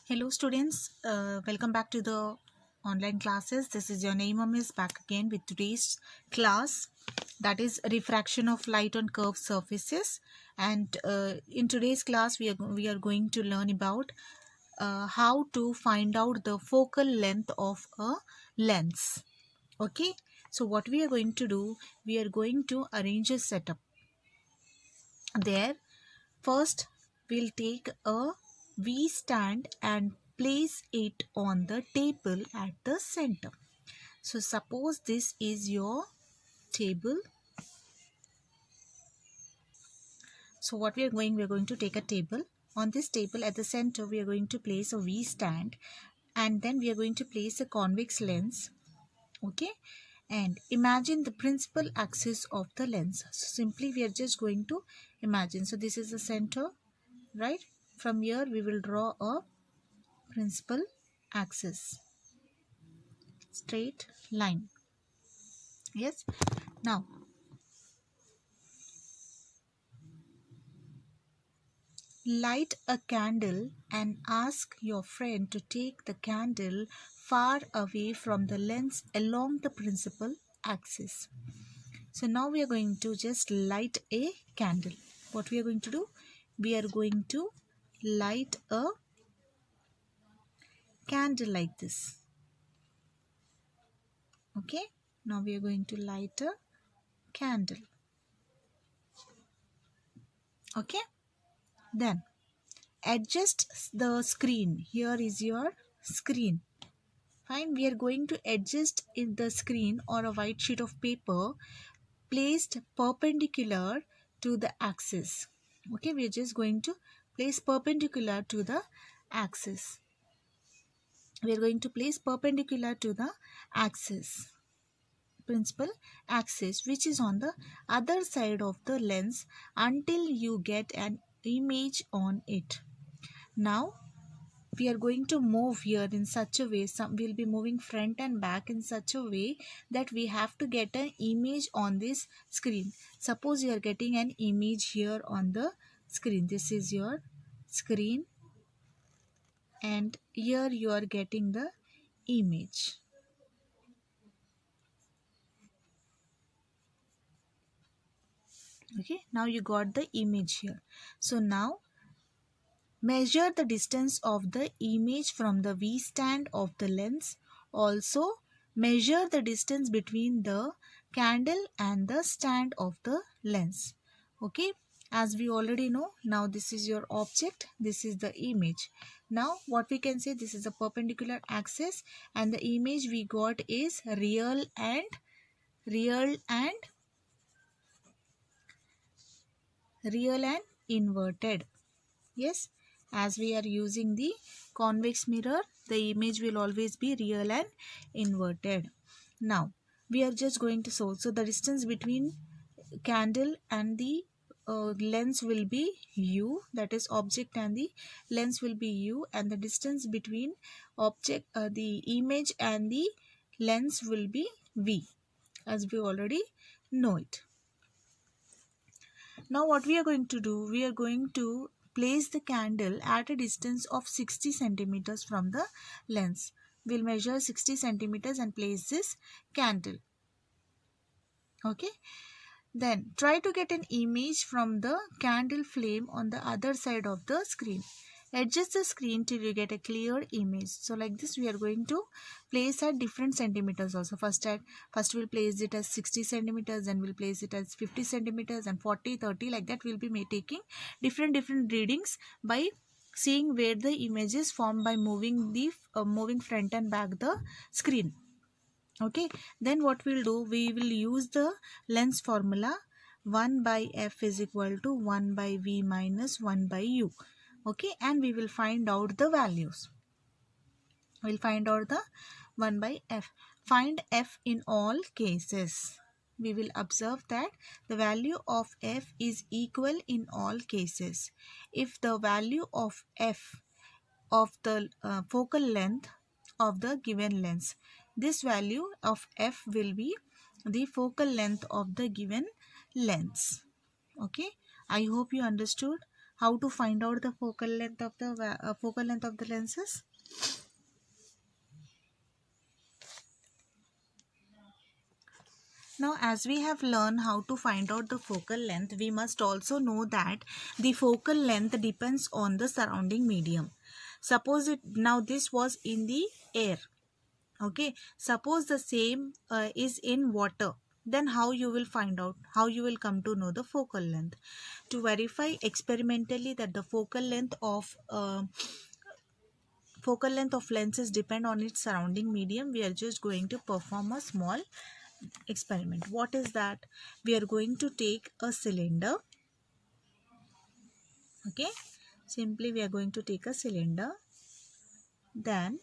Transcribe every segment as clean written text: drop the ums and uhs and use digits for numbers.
Hello students, welcome back to the online classes. This is your Naima Miss back again with today's class, that is refraction of light on curved surfaces. And in today's class we are going to learn about how to find out the focal length of a lens. Okay, so what we are going to do, we are going to arrange a setup. There, first, we'll take a V stand and place it on the table at the center. So suppose this is your table. So what we're going to take a table. On this table at the center, we are going to place a V stand, and then we are going to place a convex lens. Okay, and imagine the principal axis of the lens. So simply we are just going to imagine. So this is the center, right? From here we will draw a principal axis, straight line. Yes, now light a candle and ask your friend to take the candle far away from the lens along the principal axis. So now we are going to just light a candle. What we are going to do, we are going to light a candle like this. Okay, now we are going to light a candle. Okay, then adjust the screen. Here is your screen. Fine, we are going to adjust in the screen or a white sheet of paper placed perpendicular to the axis. Okay, we are just going to place perpendicular to the axis. We are going to place perpendicular to the axis, principal axis, which is on the other side of the lens until you get an image on it. Now we are going to move here in such a way, we'll be moving front and back in such a way that we have to get an image on this screen. Suppose you are getting an image here on the screen. This is your screen, and here you are getting the image. Okay, now you got the image here. So now measure the distance of the image from the V stand of the lens. Also, measure the distance between the candle and the stand of the lens. Okay, as we already know, now this is your object, this is the image. Now what we can say, this is a perpendicular axis, and the image we got is real and inverted. Yes, as we are using the convex mirror, the image will always be real and inverted. Now we are just going to solve. So the distance between candle and the lens will be u, that is object and the lens will be u, and the distance between the image and the lens will be v, as we already know it. Now what we are going to do, we are going to place the candle at a distance of 60 centimeters from the lens. We'll measure 60 centimeters and place this candle. Okay. Then try to get an image from the candle flame on the other side of the screen. Adjust the screen till you get a clear image. So like this we are going to place at different centimeters also. First we'll place it as 60 centimeters, then we'll place it as 50 centimeters and 40, 30, like that we'll be taking different readings by seeing where the image is formed by moving the moving front and back the screen. Okay, then what we'll do, we will use the lens formula. 1 by f is equal to 1 by v minus 1 by u. Okay, and we will find out the values. We'll find out the 1 by f. Find f in all cases. We will observe that the value of f is equal in all cases. If the value of f of the focal length of the given lens, this value of f will be the focal length of the given lens. Okay, I hope you understood how to find out the focal length of the lenses? Now, as we have learned how to find out the focal length, we must also know that the focal length depends on the surrounding medium. Suppose now this was in the air. Okay, suppose the same is in water. Then how you will find out, how you will come to know the focal length? To verify experimentally that the focal length of lenses depend on its surrounding medium, we are just going to perform a small experiment. What is that? We are going to take a cylinder. Okay, simply we are going to take a cylinder. Then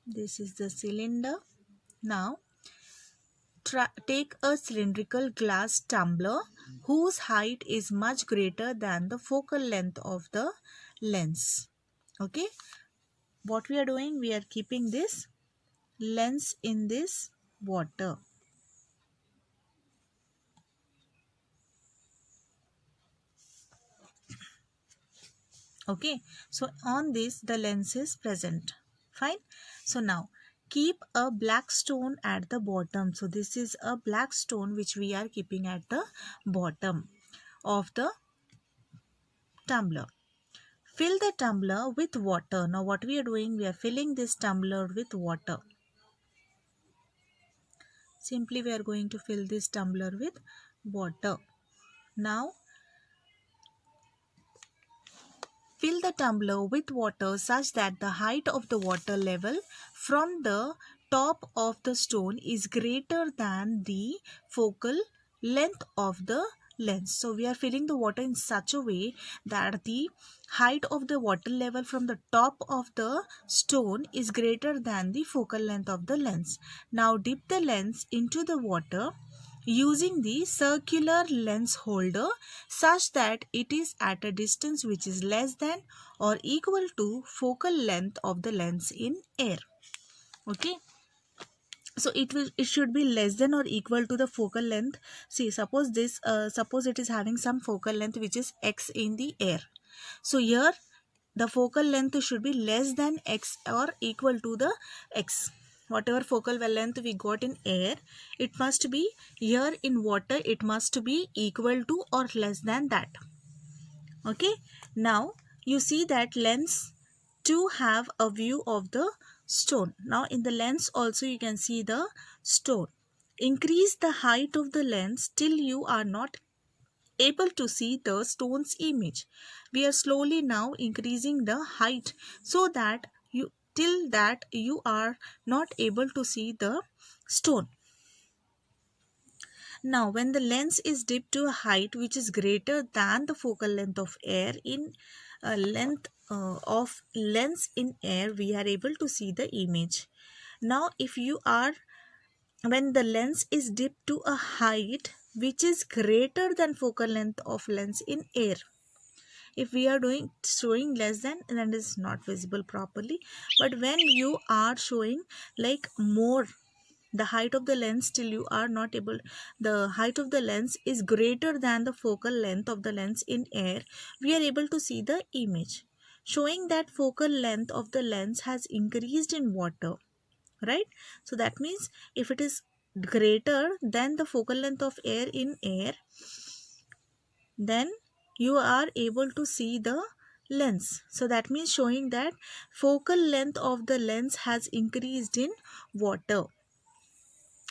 this is the cylinder. Now take a cylindrical glass tumbler whose height is much greater than the focal length of the lens. Okay, what we are doing, we are keeping this lens in this water. Okay, so on this the lens is present. Fine. So now keep a black stone at the bottom. So this is a black stone which we are keeping at the bottom of the tumbler. Fill the tumbler with water. Now what we are doing, we are filling this tumbler with water. Simply we are going to fill this tumbler with water. Now fill the tumbler with water such that the height of the water level from the top of the stone is greater than the focal length of the lens. So we are filling the water in such a way that the height of the water level from the top of the stone is greater than the focal length of the lens. Now dip the lens into the water using the circular lens holder such that it is at a distance which is less than or equal to focal length of the lens in air. Okay, so it should be less than or equal to the focal length. See, suppose it is having some focal length which is x in the air. So here the focal length should be less than x or equal to the x. Whatever focal length we got in air, it must be here in water, it must be equal to or less than that. Okay, now you see that lens to have a view of the stone. Now in the lens also you can see the stone. Increase the height of the lens till you are not able to see the stone's image. We are slowly now increasing the height so that you are not able to see the stone. Now when the lens is dipped to a height which is greater than the focal length of air in of lens in air, we are able to see the image. Now when the lens is dipped to a height which is greater than focal length of lens in air, if we are showing less than, then it is not visible properly. But when you are showing like more, the height of the lens till you are not able, the height of the lens is greater than the focal length of the lens in air, we are able to see the image, showing that focal length of the lens has increased in water, right? So that means if it is greater than the focal length of air in air, then you are able to see the lens. So that means showing that focal length of the lens has increased in water.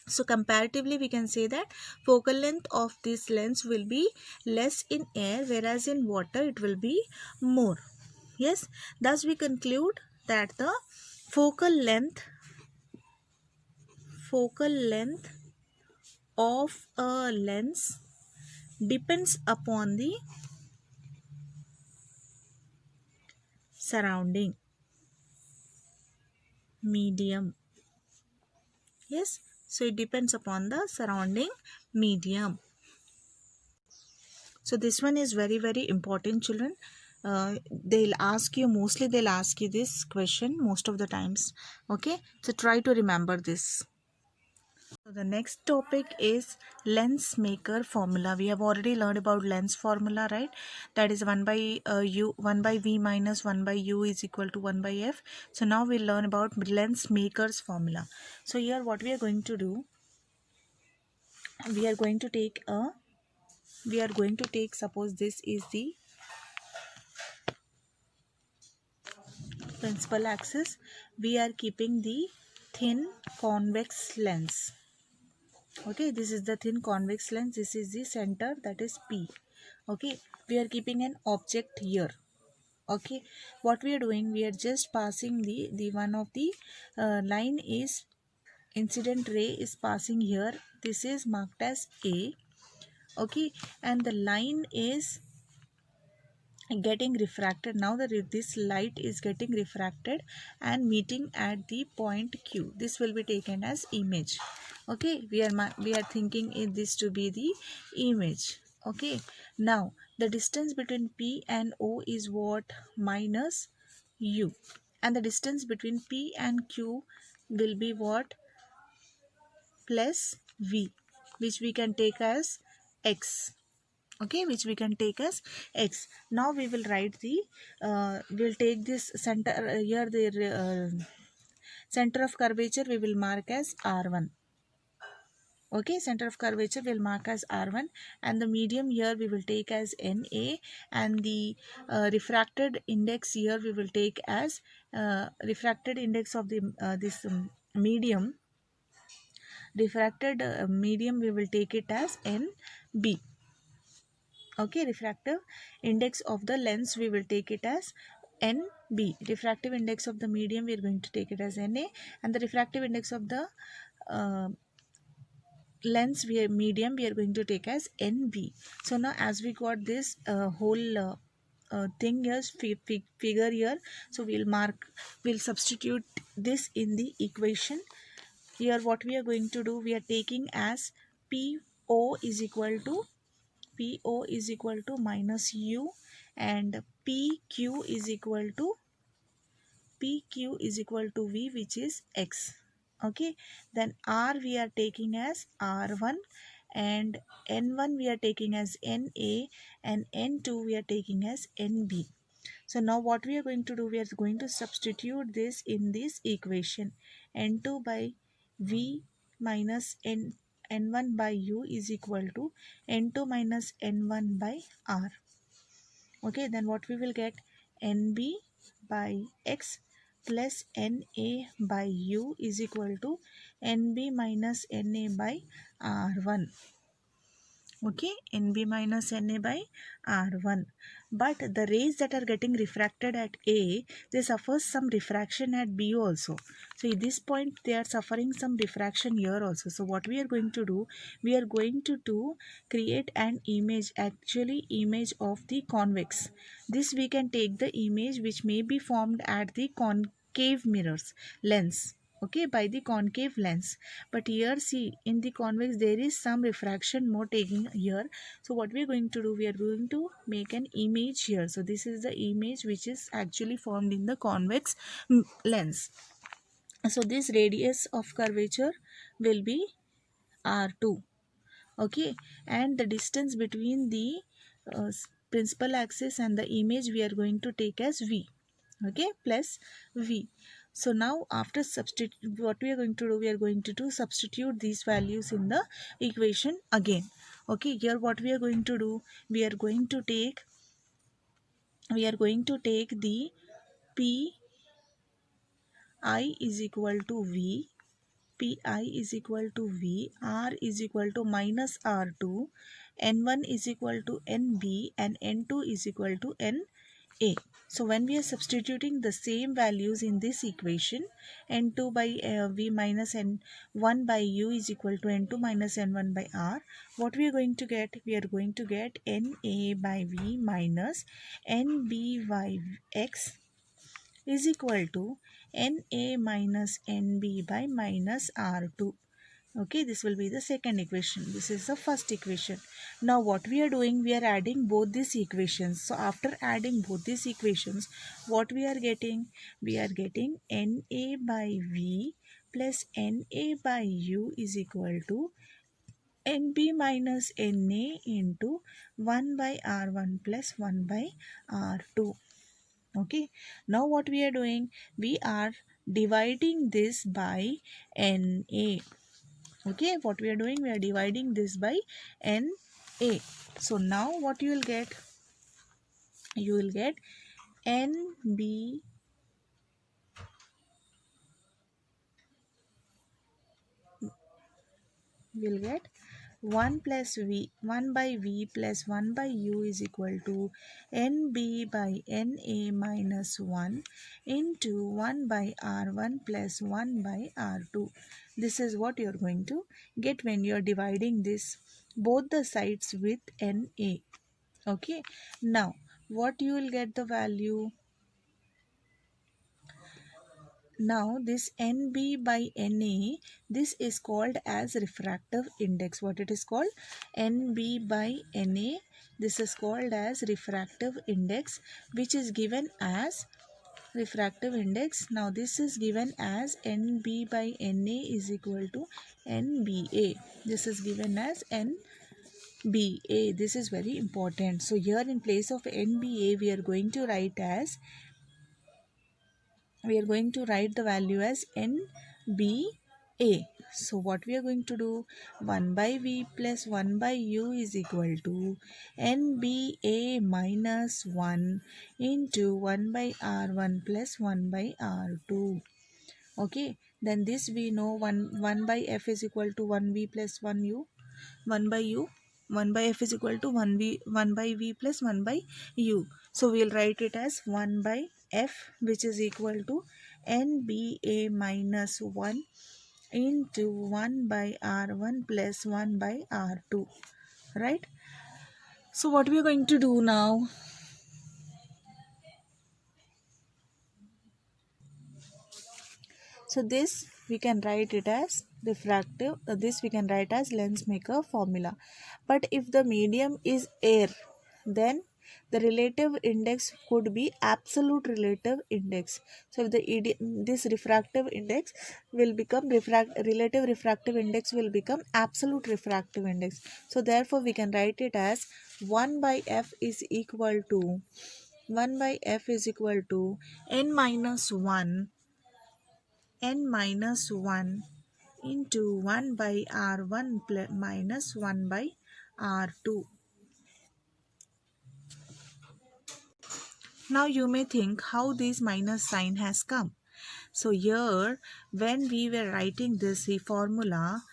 So comparatively we can say that focal length of this lens will be less in air, whereas in water it will be more. Yes, thus we conclude that the focal length of a lens depends upon the surrounding medium. Yes, so it depends upon the surrounding medium. So this one is very important, children. They'll ask you this question most of the times. Okay, so try to remember this. So the next topic is lens maker formula. We have already learned about lens formula, right? That is 1 by u 1 by v minus 1 by u is equal to 1 by f. So now we'll learn about lens maker's formula. So here what we are going to do, we are going to take suppose this is the principal axis. We are keeping the thin convex lens. Okay, this is the thin convex lens. This is the center, that is P. Okay, we are keeping an object here. Okay, what we are doing, we are just passing the one of the line is incident ray is passing here. This is marked as A. Okay, and the line is getting refracted. Now that this light is getting refracted and meeting at the point Q, this will be taken as image. Okay, we are thinking this to be the image. Okay, now the distance between P and O is what? Minus U, and the distance between P and Q will be what? Plus V, which we can take as X. Okay, which we can take as X. Now we will write the we'll take this center here, the center of curvature we will mark as R1. Okay, center of curvature will mark as R1, and the medium here we will take as NA, and the refracted index here we will take as refracted index of the this medium, refracted medium we will take it as NB. Okay, refractive index of the lens we will take it as NB. Refractive index of the medium we are going to take it as NA, and the refractive index of the uh, lens medium we are going to take as NB. So now as we got this whole thing here, figure here, so we'll substitute this in the equation. Here what we are going to do, we are taking as PO is equal to minus U, and PQ is equal to V, which is X. Okay, then R we are taking as R1, and N1 we are taking as NA, and N2 we are taking as NB. So now what we are going to do, we are going to substitute this in this equation. N2 by V minus N1 by U is equal to N2 minus N1 by R. Okay, then what we will get, NB by X plus NA by U is equal to NB minus NA by R1. Okay, NB minus NA by R1. But the rays that are getting refracted at A, they suffer some refraction at B also. So at this point they are suffering some refraction here also. So what we are going to do, we are going to create an image, actually image of the convex. This we can take the image which may be formed at the concave mirrors lens. Okay, by the concave lens, but here see in the convex there is some refraction more taking here. So what we are going to do, we are going to make an image here. So this is the image which is actually formed in the convex lens. So this radius of curvature will be R2. Okay, and the distance between the principal axis and the image we are going to take as V. Okay, plus V. So now after substitute, what we are going to do, we are going to substitute these values in the equation again. Okay, here what we are going to do, we are going to take the P I is equal to V, Pi is equal to V, R is equal to minus R2, N1 is equal to NB, and N2 is equal to NA. So when we are substituting the same values in this equation, N2 by V minus N1 by U is equal to N2 minus N1 by R, what we are going to get? We are going to get NA by V minus NB by X is equal to NA minus NB by minus R2. Okay, this will be the second equation. This is the first equation. Now what we are doing, we are adding both these equations. So after adding both these equations, what we are getting? We are getting NA by V plus NA by U is equal to NB minus NA into 1 by R1 plus 1 by R2. Okay, now what we are doing? We are dividing this by NA. Okay, what we are doing? We are dividing this by NA. So now what you will get? You will get NB will get 1 plus V 1 by V plus 1 by U is equal to NB by NA minus 1 into 1 by R1 plus 1 by R2. This is what you are going to get when you are dividing this both the sides with NA. Okay, now what you will get the value? Now this NB by NA, this is called as refractive index. What it is called? NB by NA. This is called as refractive index, which is given as refractive index. Now this is given as NB by NA is equal to NBA. This is given as NBA. This is very important. So here in place of NBA, we are going to write the value as NBA. So what we are going to do? 1 by V plus 1 by U is equal to NBA minus 1 into 1 by R1 plus 1 by R2. Okay, then this we know 1 by F is equal to 1V plus 1U. 1 by U. 1 by F is equal to 1 by V plus 1 by U. So we will write it as 1 by F, which is equal to NBA minus 1 into 1 by R1 plus 1 by R2. Right? So what we are going to do now? So this we can write it as refractive, this we can write as lens maker formula. But if the medium is air, then the relative index could be absolute relative index. So if this refractive index will become relative refractive index will become absolute refractive index. So therefore we can write it as 1 by F is equal to n minus 1 into 1 by R1 minus 1 by R2. Now you may think how this minus sign has come. So here when we were writing this formula,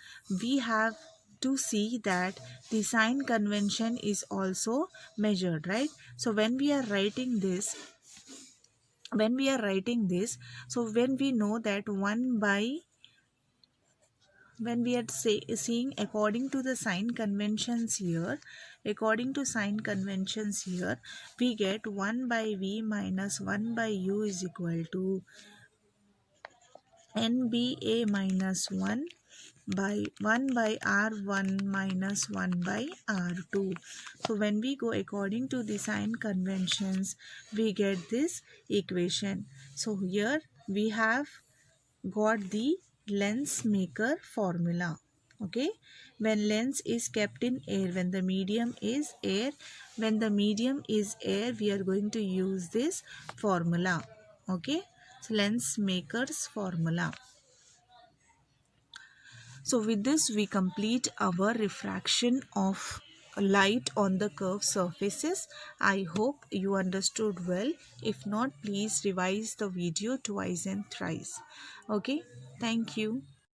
we have to see that the sign convention is also measured, right? So when we are writing this, so when we know that when we are seeing according to sign conventions here, we get 1 by V minus 1 by U is equal to NBA minus 1 by R1 minus 1 by R2. So when we go according to the sign conventions, we get this equation. So here we have got the lens maker formula. Okay, when lens is kept in air, when the medium is air, we are going to use this formula. Okay, so lens maker's formula. So with this we complete our refraction of light on the curved surfaces. I hope you understood well. If not, please revise the video twice and thrice. Okay, thank you.